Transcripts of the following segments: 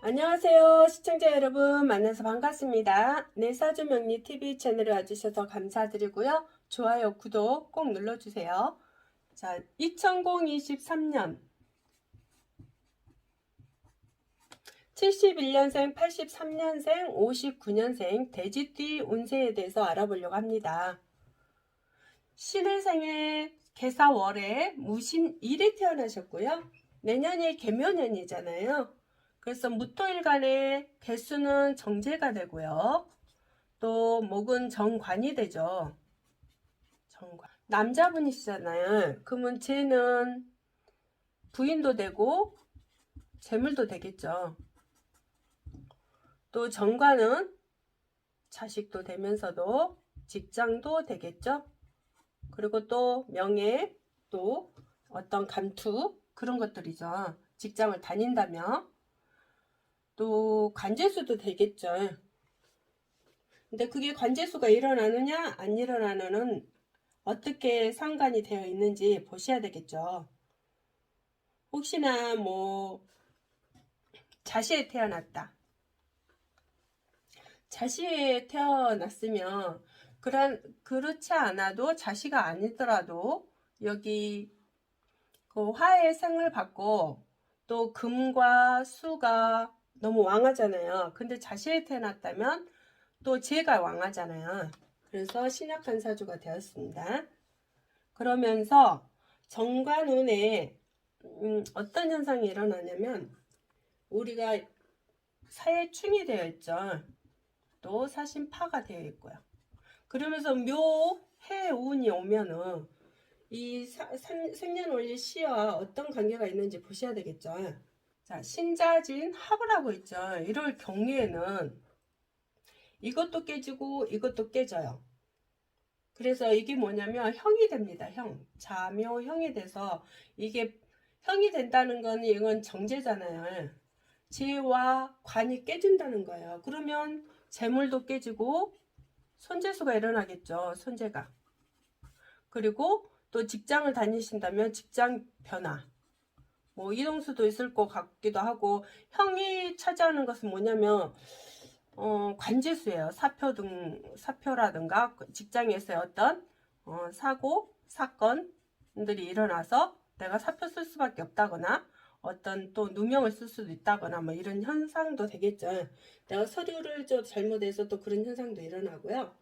안녕하세요. 시청자 여러분 만나서 반갑습니다. 내 사주명리 TV 채널에 와주셔서 감사드리고요. 좋아요, 구독 꼭 눌러주세요. 자, 2023년 71년생, 83년생, 59년생 돼지띠 운세에 대해서 알아보려고 합니다. 신일생의 개사월에 무신일에 태어나셨고요. 내년이 개묘년이잖아요. 그래서 무토일간의 개수는 정제가 되고요. 또 목은 정관이 되죠. 정관. 남자분이시잖아요. 그러면 쟤는 부인도 되고 재물도 되겠죠. 또 정관은 자식도 되면서도 직장도 되겠죠. 그리고 또 명예, 또 어떤 감투 그런 것들이죠. 직장을 다닌다면 또 관제수도 되겠죠. 근데 그게 관제수가 일어나느냐 안 일어나느냐는 어떻게 상관이 되어 있는지 보셔야 되겠죠. 혹시나 뭐 자시에 태어났다. 자시에 태어났으면 그렇지 않아도 자시가 아니더라도 여기 그 화의 생을 받고 또 금과 수가 너무 왕하잖아요. 근데 자시에 태어났다면 또 재가 왕하잖아요. 그래서 신약한 사주가 되었습니다. 그러면서 정관운에 어떤 현상이 일어나냐면 우리가 사해충이 되어 있죠. 또 사신파가 되어 있고요. 그러면서 묘해운이 오면은 이 생년월일 시와 어떤 관계가 있는지 보셔야 되겠죠. 자, 신자진 합을 하고 있죠. 이럴 경우에는 이것도 깨지고 이것도 깨져요. 그래서 이게 뭐냐면 형이 됩니다. 형. 자묘형이 돼서 이게 형이 된다는 건 이건 정제잖아요. 재와 관이 깨진다는 거예요. 그러면 재물도 깨지고 손재수가 일어나겠죠. 손재가. 그리고 또 직장을 다니신다면 직장 변화. 뭐 이동수도 있을 것 같기도 하고 형이 차지하는 것은 뭐냐면 관제수예요. 사표라든가 직장에서의 어떤 사고, 사건들이 일어나서 내가 사표 쓸 수밖에 없다거나 어떤 또 누명을 쓸 수도 있다거나 뭐 이런 현상도 되겠죠. 내가 서류를 잘못해서 또 그런 현상도 일어나고요.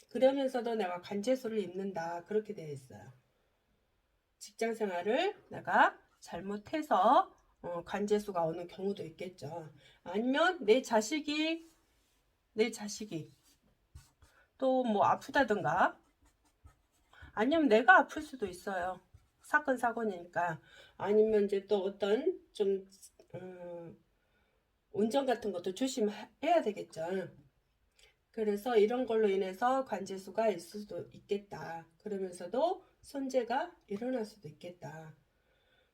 그러면서도 내가 관제수를 입는다. 그렇게 되어 있어요. 직장 생활을 내가 잘못해서 관제수가 오는 경우도 있겠죠. 아니면 내 자식이 또 뭐 아프다든가 아니면 내가 아플 수도 있어요. 사건 사고니까. 아니면 이제 또 어떤 좀 운전 같은 것도 조심해야 되겠죠. 그래서 이런 걸로 인해서 관제수가 있을 수도 있겠다. 그러면서도 손재가 일어날 수도 있겠다.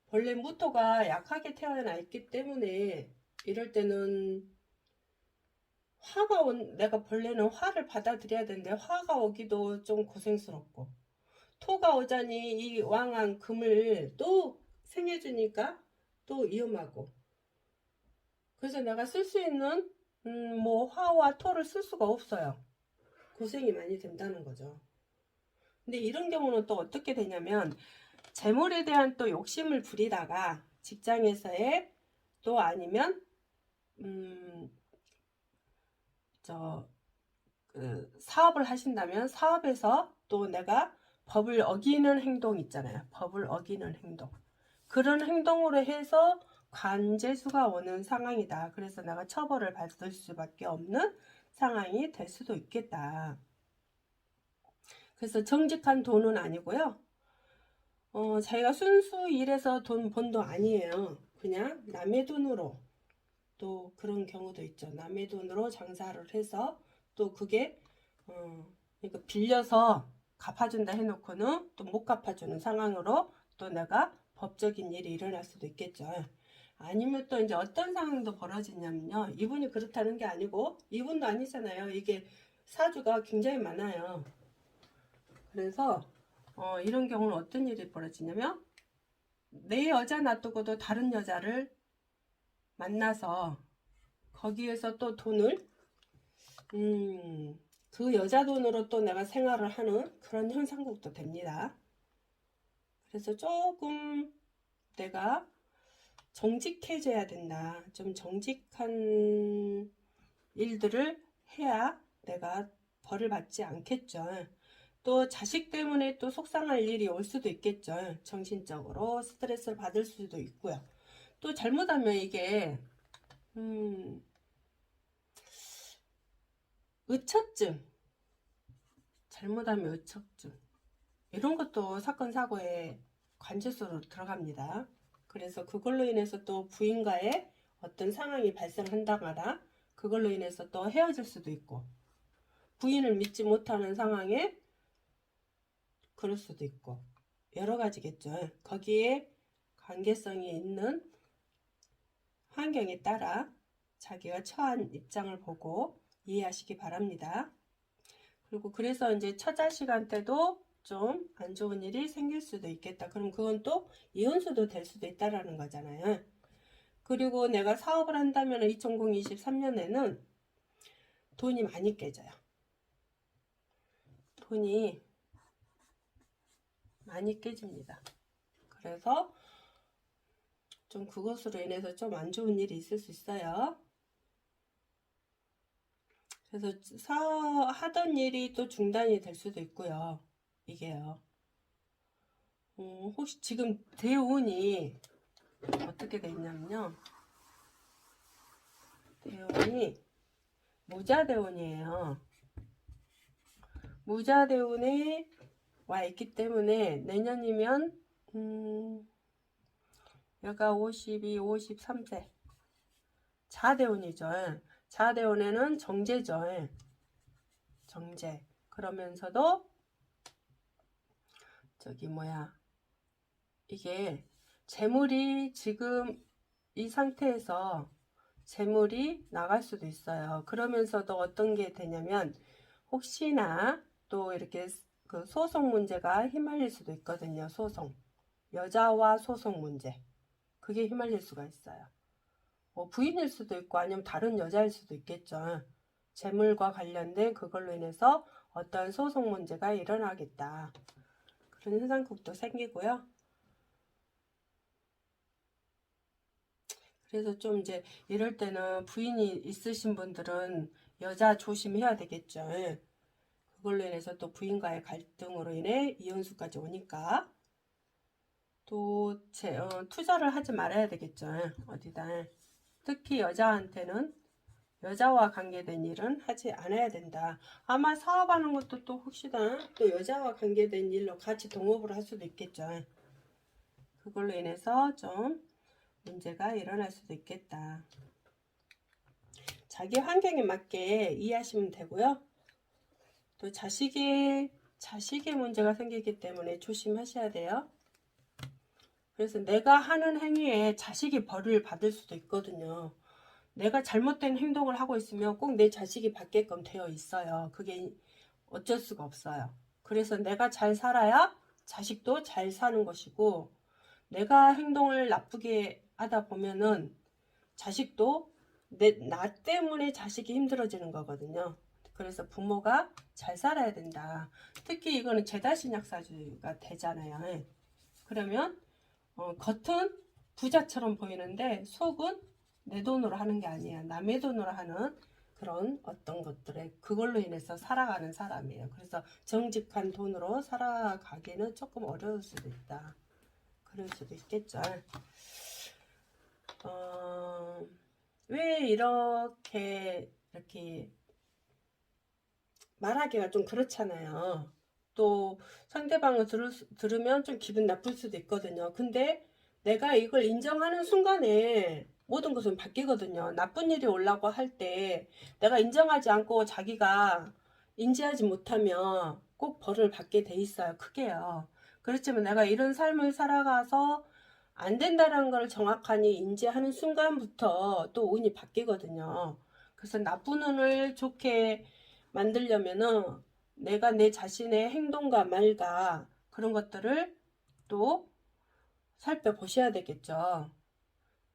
본래 무토가 약하게 태어나 있기 때문에 이럴 때는 내가 본래는 화를 받아들여야 되는데 화가 오기도 좀 고생스럽고 토가 오자니 이 왕한 금을 또 생해주니까 또 위험하고 그래서 내가 쓸 수 있는 뭐 화와 토를 쓸 수가 없어요. 고생이 많이 된다는 거죠. 근데 이런 경우는 또 어떻게 되냐면 재물에 대한 또 욕심을 부리다가 직장에서의 또 아니면 사업을 하신다면 사업에서 또 내가 법을 어기는 행동 있잖아요. 법을 어기는 행동. 그런 행동으로 해서 관제수가 오는 상황이다. 그래서 내가 처벌을 받을 수밖에 없는 상황이 될 수도 있겠다. 그래서 정직한 돈은 아니고요. 자기가 순수 일해서 돈 번 돈 아니에요. 그냥 남의 돈으로 또 그런 경우도 있죠. 남의 돈으로 장사를 해서 또 그게 그러니까 빌려서 갚아준다 해놓고는 또 못 갚아주는 상황으로 또 내가 법적인 일이 일어날 수도 있겠죠. 아니면 또 이제 어떤 상황도 벌어지냐면요. 이분이 그렇다는 게 아니고 이분도 아니잖아요. 이게 사주가 굉장히 많아요. 그래서 이런 경우는 어떤 일이 벌어지냐면 내 여자 놔두고도 다른 여자를 만나서 거기에서 또 돈을 그 여자 돈으로 또 내가 생활을 하는 그런 현상국도 됩니다. 그래서 조금 내가 정직해져야 된다. 좀 정직한 일들을 해야 내가 벌을 받지 않겠죠. 또 자식 때문에 또 속상할 일이 올 수도 있겠죠. 정신적으로 스트레스를 받을 수도 있고요. 또 잘못하면 이게 의처증, 잘못하면 의처증 이런 것도 사건 사고에 관제소로 들어갑니다. 그래서 그걸로 인해서 또 부인과의 어떤 상황이 발생한다거나 그걸로 인해서 또 헤어질 수도 있고, 부인을 믿지 못하는 상황에 그럴 수도 있고, 여러 가지겠죠. 거기에 관계성이 있는 환경에 따라 자기가 처한 입장을 보고 이해하시기 바랍니다. 그리고 그래서 이제 처자식한테도 좀 안 좋은 일이 생길 수도 있겠다. 그럼 그건 또 이혼수도 될 수도 있다라는 거잖아요. 그리고 내가 사업을 한다면 2023년에는 돈이 많이 깨져요. 돈이 많이 깨집니다. 그래서 좀 그것으로 인해서 좀 안 좋은 일이 있을 수 있어요. 그래서 하던 일이 또 중단이 될 수도 있고요. 이게요. 혹시 지금 대운이 어떻게 돼 있냐면요. 대운이 무자대운이에요. 무자대운에 와 있기 때문에 내년이면 여가 52, 53세 자대운이죠. 자대운에는 정제죠. 정제. 그러면서도 저기 뭐야, 이게 재물이 지금 이 상태에서 재물이 나갈 수도 있어요. 그러면서도 어떤 게 되냐면 혹시나 또 이렇게 그 소송 문제가 휘말릴 수도 있거든요. 소송. 여자와 소송 문제. 그게 휘말릴 수가 있어요. 뭐 부인일 수도 있고 아니면 다른 여자일 수도 있겠죠. 재물과 관련된 그걸로 인해서 어떤 소송 문제가 일어나겠다. 그런 현상국도 생기고요. 그래서 좀 이제 이럴 때는 부인이 있으신 분들은 여자 조심해야 되겠죠. 그걸로 인해서 또 부인과의 갈등으로 인해 이혼수까지 오니까 또 투자를 하지 말아야 되겠죠. 어디다. 특히 여자한테는 여자와 관계된 일은 하지 않아야 된다. 아마 사업하는 것도 또 혹시나 또 여자와 관계된 일로 같이 동업을 할 수도 있겠죠. 그걸로 인해서 좀 문제가 일어날 수도 있겠다. 자기 환경에 맞게 이해하시면 되고요. 또 자식의 문제가 생기기 때문에 조심하셔야 돼요. 그래서 내가 하는 행위에 자식이 벌을 받을 수도 있거든요. 내가 잘못된 행동을 하고 있으면 꼭 내 자식이 받게끔 되어 있어요. 그게 어쩔 수가 없어요. 그래서 내가 잘 살아야 자식도 잘 사는 것이고, 내가 행동을 나쁘게 하다 보면은 자식도 나 때문에 자식이 힘들어지는 거거든요. 그래서 부모가 잘 살아야 된다. 특히 이거는 제다신약사주가 되잖아요. 그러면 겉은 부자처럼 보이는데 속은 내 돈으로 하는 게 아니야. 남의 돈으로 하는 그런 어떤 것들에 그걸로 인해서 살아가는 사람이에요. 그래서 정직한 돈으로 살아가기는 조금 어려울 수도 있다. 그럴 수도 있겠죠. 왜 이렇게 말하기가 좀 그렇잖아요. 또 상대방을 들으면 좀 기분 나쁠 수도 있거든요. 근데 내가 이걸 인정하는 순간에 모든 것은 바뀌거든요. 나쁜 일이 오려고 할 때 내가 인정하지 않고 자기가 인지하지 못하면 꼭 벌을 받게 돼 있어요. 크게요. 그렇지만 내가 이런 삶을 살아가서 안 된다는 걸 정확하니 인지하는 순간부터 또 운이 바뀌거든요. 그래서 나쁜 운을 좋게 만들려면은 내가 내 자신의 행동과 말과 그런 것들을 또 살펴보셔야 되겠죠.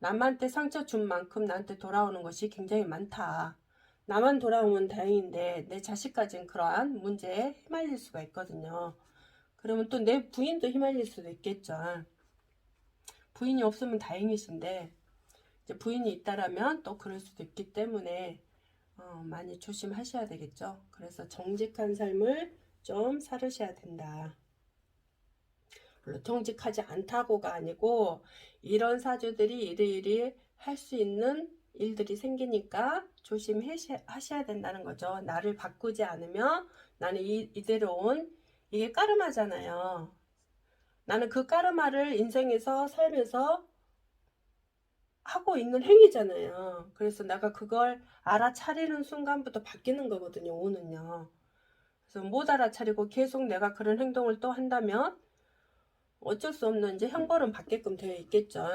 남한테 상처 준 만큼 나한테 돌아오는 것이 굉장히 많다. 나만 돌아오면 다행인데 내 자식까지는 그러한 문제에 휘말릴 수가 있거든요. 그러면 또 내 부인도 휘말릴 수도 있겠죠. 부인이 없으면 다행이신데 이제 부인이 있다라면 또 그럴 수도 있기 때문에 많이 조심하셔야 되겠죠. 그래서 정직한 삶을 좀 살으셔야 된다. 물론 정직하지 않다고가 아니고 이런 사주들이 일일이 할 수 있는 일들이 생기니까 조심하셔야 된다는 거죠. 나를 바꾸지 않으면 나는 이대로 온 이게 까르마잖아요. 나는 그 까르마를 인생에서 살면서 하고 있는 행위잖아요. 그래서 내가 그걸 알아차리는 순간부터 바뀌는 거거든요. 오는요. 그래서 못 알아차리고 계속 내가 그런 행동을 또 한다면 어쩔 수 없는 이제 형벌은 받게끔 되어 있겠죠.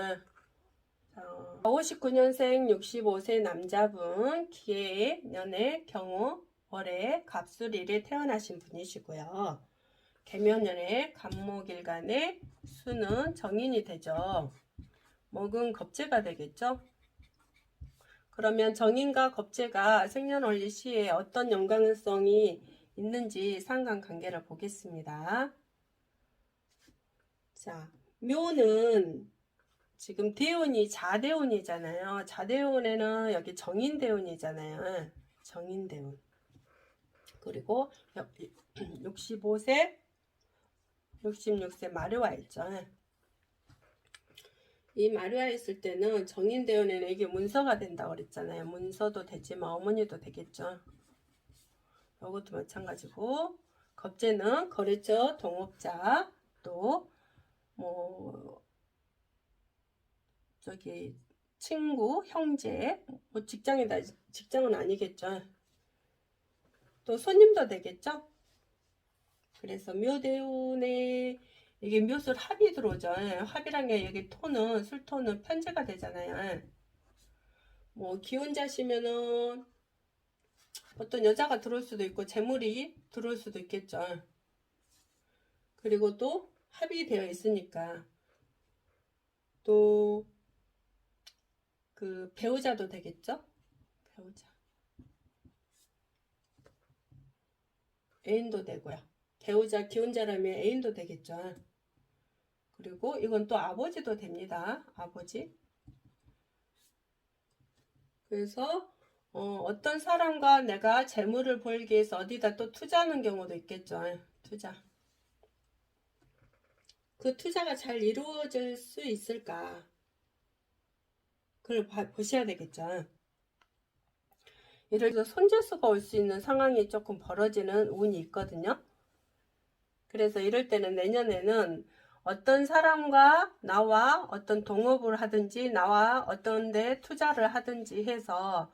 59년생 65세 남자분 기해년의 경우 월에 갑술일에 태어나신 분이시고요. 개묘년에 간목일간의 수는 정인이 되죠. 목은 겁재가 되겠죠. 그러면 정인과 겁재가 생년월일 시에 어떤 연관성이 있는지 상관관계를 보겠습니다. 자, 묘는 지금 대운이 자대운이잖아요. 자대운에는 여기 정인대운이잖아요. 정인대운. 그리고 65세, 66세 마류와 있죠. 이 마류와 있을 때는 정인대운에는 이게 문서가 된다고 그랬잖아요. 문서도 되지만 어머니도 되겠죠. 이것도 마찬가지고 겁재는 거래처, 동업자, 또 뭐 저기 친구, 형제, 뭐 직장이다. 직장은 아니겠죠. 또 손님도 되겠죠. 그래서 묘대운에 이게 묘술 합이 들어오죠. 합이란 게 여기 토는 술토는 편제가 되잖아요. 뭐 기혼자시면은 어떤 여자가 들어올 수도 있고 재물이 들어올 수도 있겠죠. 그리고 또 합이 되어 있으니까 또 그 배우자도 되겠죠. 배우자. 애인도 되고요. 배우자 기혼자라면 애인도 되겠죠. 그리고 이건 또 아버지도 됩니다. 아버지. 그래서 어떤 사람과 내가 재물을 벌기 위해서 어디다 또 투자하는 경우도 있겠죠. 투자. 그 투자가 잘 이루어질 수 있을까? 그걸 보셔야 되겠죠. 예를 들어 손재수가 올 수 있는 상황이 조금 벌어지는 운이 있거든요. 그래서 이럴 때는 내년에는 어떤 사람과 나와 어떤 동업을 하든지 나와 어떤 데 투자를 하든지 해서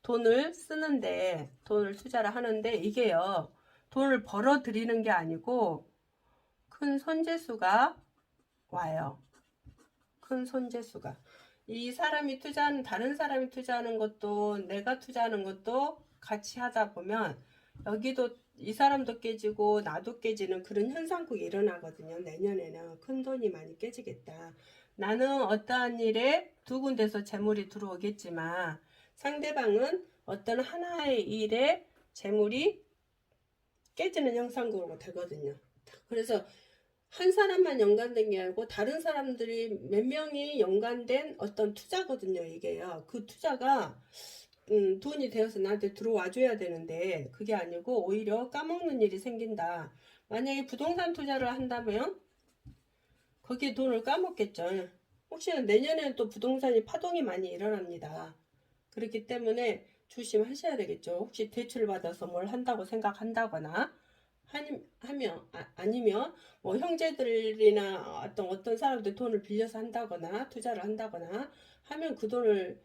돈을 쓰는데 돈을 투자를 하는데 이게요 돈을 벌어 들이는 게 아니고 큰 손재수가 와요. 큰 손재수가 이 사람이 투자하는 다른 사람이 투자하는 것도 내가 투자하는 것도 같이 하다 보면 여기도 이 사람도 깨지고 나도 깨지는 그런 현상국이 일어나거든요. 내년에는 큰 돈이 많이 깨지겠다. 나는 어떠한 일에 두 군데서 재물이 들어오겠지만 상대방은 어떤 하나의 일에 재물이 깨지는 형상국으로 되거든요. 그래서 한 사람만 연관된 게 아니고 다른 사람들이 몇 명이 연관된 어떤 투자거든요. 이게요. 그 투자가 돈이 되어서 나한테 들어와 줘야 되는데 그게 아니고 오히려 까먹는 일이 생긴다. 만약에 부동산 투자를 한다면 거기에 돈을 까먹겠죠. 혹시나 내년에는 또 부동산이 파동이 많이 일어납니다. 그렇기 때문에 조심하셔야 되겠죠. 혹시 대출 받아서 뭘 한다고 생각한다거나 아니면 뭐 형제들이나 어떤 사람들 돈을 빌려서 한다거나 투자를 한다거나 하면 그 돈을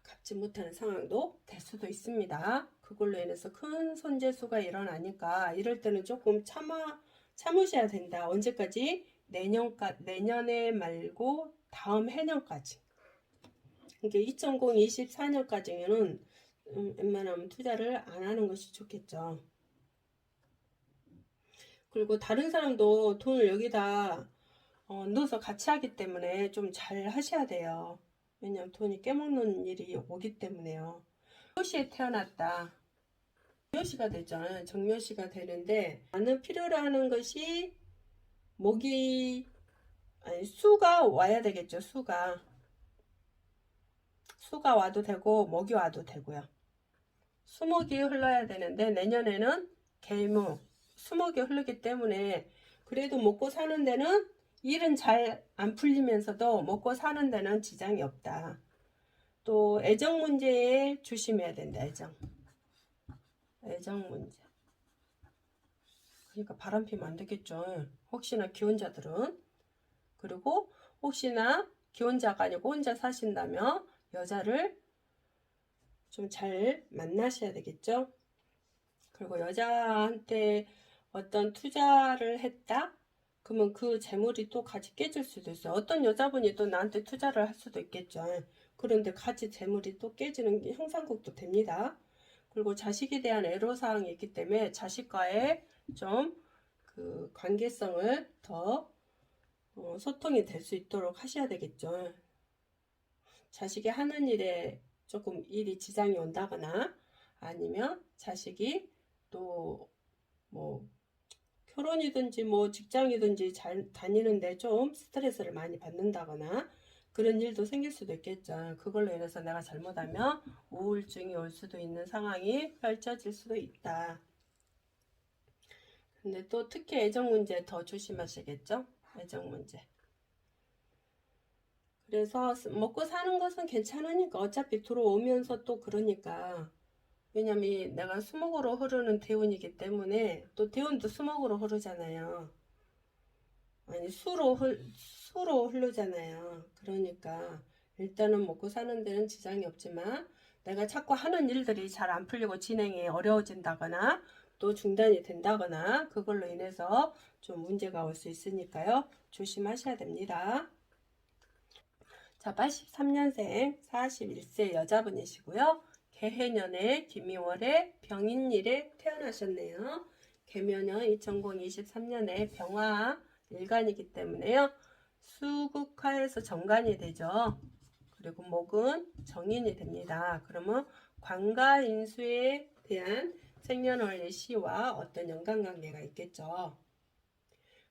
갚지 못하는 상황도 될 수도 있습니다. 그걸로 인해서 큰 손재수가 일어나니까 이럴 때는 조금 참으셔야 된다. 언제까지? 내년에 말고 다음 해년까지. 그러니까 2024년까지는 웬만하면 투자를 안 하는 것이 좋겠죠. 그리고 다른 사람도 돈을 여기다 넣어서 같이 하기 때문에 좀 잘 하셔야 돼요. 왜냐면 돈이 깨먹는 일이 오기 때문에요. 정묘시에 태어났다. 정묘시가 되죠. 정묘시가 되는데 나는 필요로 하는 것이 목이 아니 수가 와야 되겠죠. 수가 와도 되고 목이 와도 되고요. 수목이 흘러야 되는데 내년에는 개목 수목이 흐르기 때문에 그래도 먹고 사는 데는 일은 잘 안 풀리면서도 먹고 사는 데는 지장이 없다. 또 애정 문제에 조심해야 된다. 애정 문제. 그러니까 바람 피면 안 되겠죠. 혹시나 기혼자들은. 그리고 혹시나 기혼자가 아니고 혼자 사신다면 여자를 좀 잘 만나셔야 되겠죠. 그리고 여자한테 어떤 투자를 했다? 그러면 그 재물이 또 같이 깨질 수도 있어요. 어떤 여자분이 또 나한테 투자를 할 수도 있겠죠. 그런데 같이 재물이 또 깨지는 게 형상국도 됩니다. 그리고 자식에 대한 애로사항이 있기 때문에 자식과의 좀 그 관계성을 더 소통이 될 수 있도록 하셔야 되겠죠. 자식이 하는 일에 조금 일이 지장이 온다거나 아니면 자식이 또 뭐 결혼이든지 뭐 직장이든지 잘 다니는데 좀 스트레스를 많이 받는다거나 그런 일도 생길 수도 있겠죠. 그걸로 인해서 내가 잘못하면 우울증이 올 수도 있는 상황이 펼쳐질 수도 있다. 근데 또 특히 애정 문제 더 조심하시겠죠? 애정 문제. 그래서 먹고 사는 것은 괜찮으니까 어차피 들어오면서 또 그러니까 왜냐면 내가 수목으로 흐르는 대운이기 때문에 또 대운도 수목으로 흐르잖아요. 아니 수로 흐르잖아요. 그러니까 일단은 먹고 사는 데는 지장이 없지만 내가 자꾸 하는 일들이 잘 안 풀리고 진행이 어려워진다거나 또 중단이 된다거나 그걸로 인해서 좀 문제가 올 수 있으니까요. 조심하셔야 됩니다. 자, 83년생 41세 여자분이시고요. 개해년에 김이월에 병인일에 태어나셨네요. 개묘년 2023년에 병화 일간이기 때문에요. 수국화에서 정관이 되죠. 그리고 목은 정인이 됩니다. 그러면 관과 인수에 대한 생년월일 시와 어떤 연관관계가 있겠죠.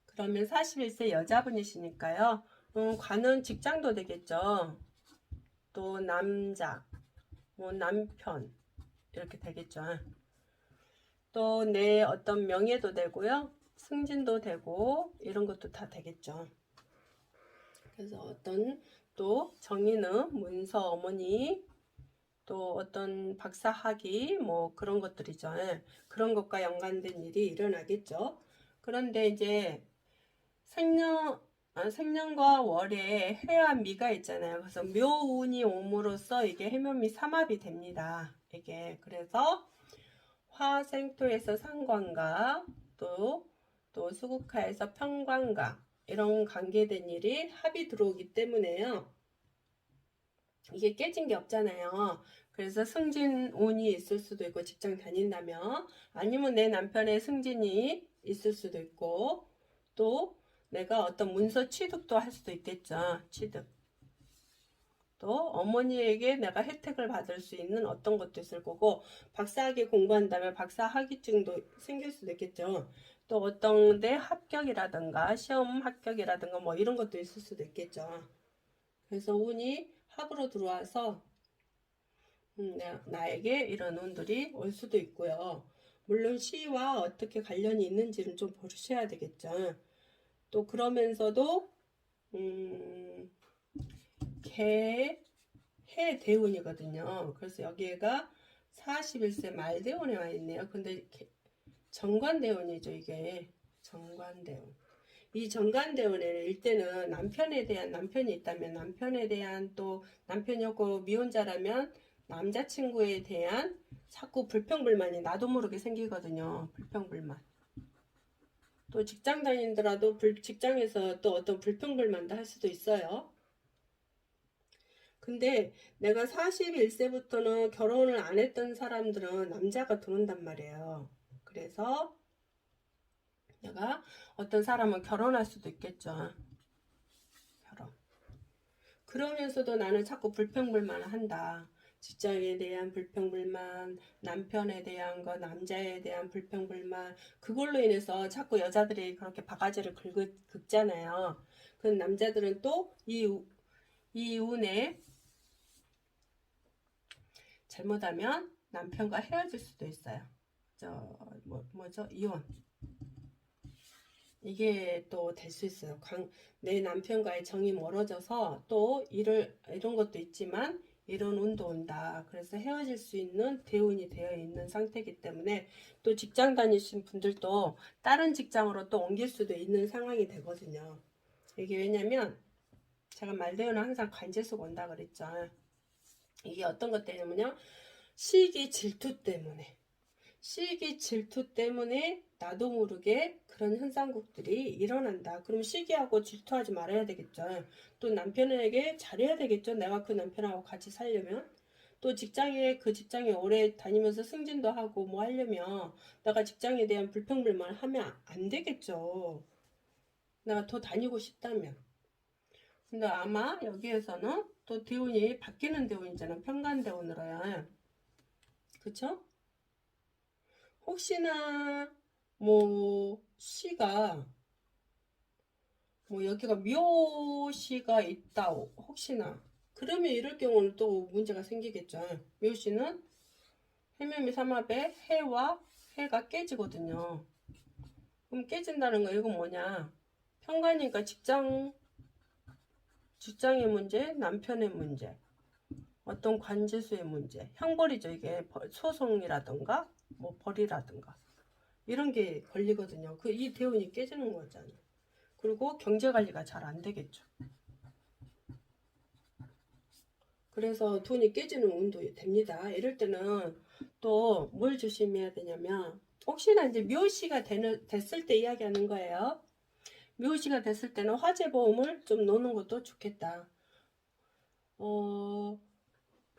그러면 41세 여자분이시니까요. 관은 직장도 되겠죠. 또 남자, 뭐 남편 이렇게 되겠죠. 또 내 어떤 명예도 되고요. 승진도 되고 이런 것도 다 되겠죠. 그래서 어떤 또 정의는 문서 어머니 또 어떤 박사학위 뭐 그런 것들이죠. 그런 것과 연관된 일이 일어나겠죠. 그런데 이제 생년과 월에 해와 미가 있잖아요. 그래서 묘운이 옴으로써 이게 해묘미 삼합이 됩니다. 이게 그래서 화생토에서 상관과 또 수국화에서 편관과 이런 관계된 일이 합이 들어오기 때문에요. 이게 깨진 게 없잖아요. 그래서 승진운이 있을 수도 있고 직장 다닌다면 아니면 내 남편의 승진이 있을 수도 있고 또 내가 어떤 문서 취득도 할 수도 있겠죠. 취득. 또 어머니에게 내가 혜택을 받을 수 있는 어떤 것도 있을 거고 박사학위 공부한다면 박사학위증도 생길 수도 있겠죠. 또 어떤 데 합격이라든가 시험 합격이라든가 뭐 이런 것도 있을 수도 있겠죠. 그래서 운이 합으로 들어와서 나에게 이런 운들이 올 수도 있고요. 물론 시와 어떻게 관련이 있는지는 좀 보셔야 되겠죠. 또 그러면서도 해 대운이거든요. 그래서 여기가 41세 말 대운에 와 있네요. 근데 정관대운이죠. 이게 정관대운. 이 정관대운에는 일단은 남편이 있다면 남편에 대한 또 남편이 없고 미혼자라면 남자친구에 대한 자꾸 불평불만이 나도 모르게 생기거든요. 불평불만. 또 직장 다니더라도 직장에서 또 어떤 불평불만도 할 수도 있어요. 근데 내가 41세부터는 결혼을 안 했던 사람들은 남자가 들어온단 말이에요. 그래서 내가 어떤 사람은 결혼할 수도 있겠죠. 그러면서도 나는 자꾸 불평불만을 한다. 직장에 대한 불평불만, 남편에 대한 거, 남자에 대한 불평불만, 그걸로 인해서 자꾸 여자들이 그렇게 바가지를 긁잖아요. 그 남자들은 또 이 운에 잘못하면 남편과 헤어질 수도 있어요. 뭐죠? 이혼. 이게 또 될 수 있어요. 내 남편과의 정이 멀어져서 또 이런 것도 있지만 이런 운도 온다. 그래서 헤어질 수 있는 대운이 되어 있는 상태이기 때문에 또 직장 다니신 분들도 다른 직장으로 또 옮길 수도 있는 상황이 되거든요. 이게 왜냐면 제가 말대우는 항상 관제수가 온다 그랬죠. 이게 어떤 것 때문에요? 시기 질투 때문에. 시기 질투 때문에 나도 모르게 그런 현상국들이 일어난다. 그럼 시기하고 질투하지 말아야 되겠죠. 또 남편에게 잘해야 되겠죠. 내가 그 남편하고 같이 살려면. 또 그 직장에 오래 다니면서 승진도 하고 뭐 하려면 내가 직장에 대한 불평불만을 하면 안 되겠죠. 내가 더 다니고 싶다면. 근데 아마 여기에서는 또 대운이 바뀌는 대운이잖아. 편관대운으로요. 그쵸? 혹시나 뭐 시가 뭐 여기가 묘시가 있다 혹시나 그러면 이럴 경우는 또 문제가 생기겠죠. 묘시는 해묘미 삼합에 해와 해가 깨지거든요. 그럼 깨진다는 거 이건 뭐냐? 편관이니까 직장의 문제, 남편의 문제, 어떤 관제수의 문제, 형벌이죠. 이게 소송이라든가 뭐 벌이라든가 이런 게 걸리거든요. 이 대운이 깨지는 거잖아요. 그리고 경제 관리가 잘 안 되겠죠. 그래서 돈이 깨지는 운도 됩니다. 이럴 때는 또 뭘 조심해야 되냐면 혹시나 이제 묘시가 됐을 때 이야기하는 거예요. 묘시가 됐을 때는 화재보험을 좀 놓는 것도 좋겠다.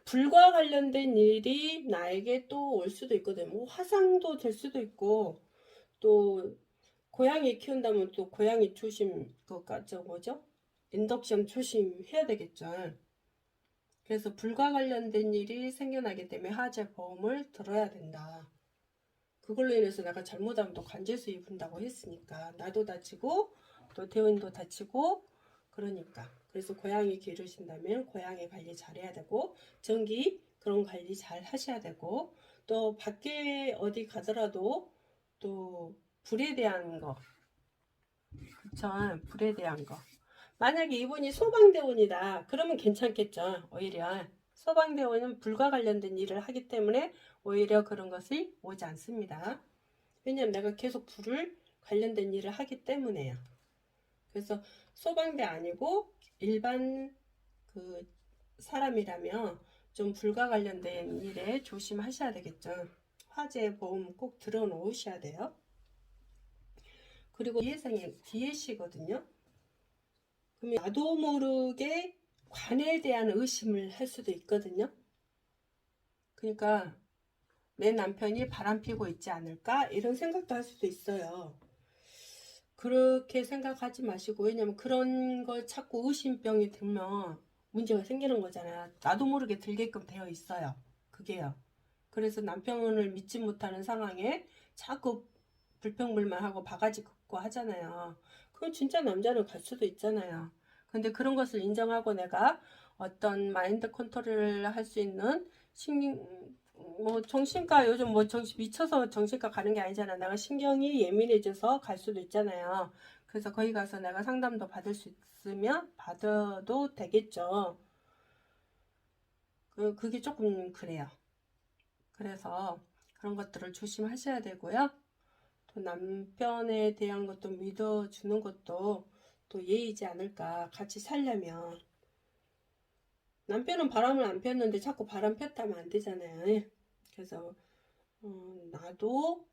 불과 관련된 일이 나에게 또 올 수도 있거든요. 뭐 화상도 될 수도 있고 또 고양이 키운다면 또 고양이 조심 뭐죠? 인덕션 조심해야 되겠죠. 그래서 불과 관련된 일이 생겨나기 때문에 화재 보험을 들어야 된다. 그걸로 인해서 내가 잘못하면 또 관제수 입은다고 했으니까 나도 다치고 또 대원도 다치고 그러니까 그래서 고양이 기르신다면 고양이 관리 잘해야 되고 전기 그런 관리 잘 하셔야 되고 또 밖에 어디 가더라도 또 불에 대한 거 그쵸 불에 대한 거 만약에 이분이 소방대원이다 그러면 괜찮겠죠. 오히려 소방대원은 불과 관련된 일을 하기 때문에 오히려 그런 것이 오지 않습니다. 왜냐면 내가 계속 불을 관련된 일을 하기 때문에요. 그래서 소방대 아니고 일반 그 사람이라면 좀 불과 관련된 일에 조심하셔야 되겠죠. 화재 보험 꼭 들어 놓으셔야 돼요. 그리고 DS거든요. 그러면 나도 모르게 관에 대한 의심을 할 수도 있거든요. 그러니까 내 남편이 바람피고 있지 않을까 이런 생각도 할 수도 있어요. 그렇게 생각하지 마시고 왜냐면 그런 걸 자꾸 의심병이 들면 문제가 생기는 거잖아요. 나도 모르게 들게끔 되어 있어요. 그게요. 그래서 남편을 믿지 못하는 상황에 자꾸 불평불만하고 바가지 긁고 하잖아요. 그럼 진짜 남자는 갈 수도 있잖아요. 근데 그런 것을 인정하고 내가 어떤 마인드 컨트롤을 할 수 있는 뭐 정신과 요즘 뭐 미쳐서 정신과 가는 게 아니잖아. 내가 신경이 예민해져서 갈 수도 있잖아요. 그래서 거기 가서 내가 상담도 받을 수 있으면 받아도 되겠죠. 그게 조금 그래요. 그래서 그런 것들을 조심하셔야 되고요. 또 남편에 대한 것도 믿어주는 것도 또 예의지 않을까. 같이 살려면 남편은 바람을 안 폈는데 자꾸 바람 폈다면 안 되잖아요. 그래서 나도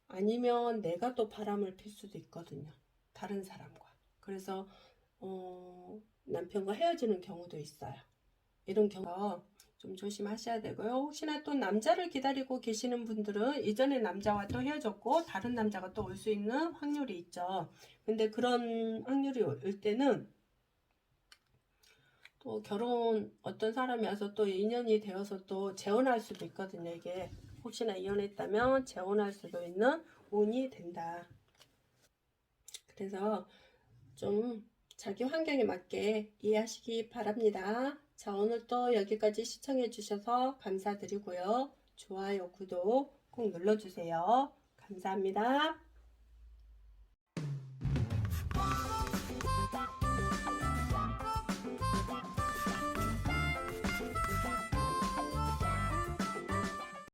아니면 내가 또 바람을 필 수도 있거든요. 다른 사람과. 그래서 남편과 헤어지는 경우도 있어요. 이런 경우 좀 조심하셔야 되고요. 혹시나 또 남자를 기다리고 계시는 분들은 이전에 남자와 또 헤어졌고 다른 남자가 또 올 수 있는 확률이 있죠. 근데 그런 확률이 올 때는 또 결혼 어떤 사람이 와서 또 인연이 되어서 또 재혼할 수도 있거든요. 이게 혹시나 이혼했다면 재혼할 수도 있는 운이 된다. 그래서 좀 자기 환경에 맞게 이해하시기 바랍니다. 자, 오늘 또 여기까지 시청해 주셔서 감사드리고요. 좋아요, 구독 꼭 눌러주세요. 감사합니다.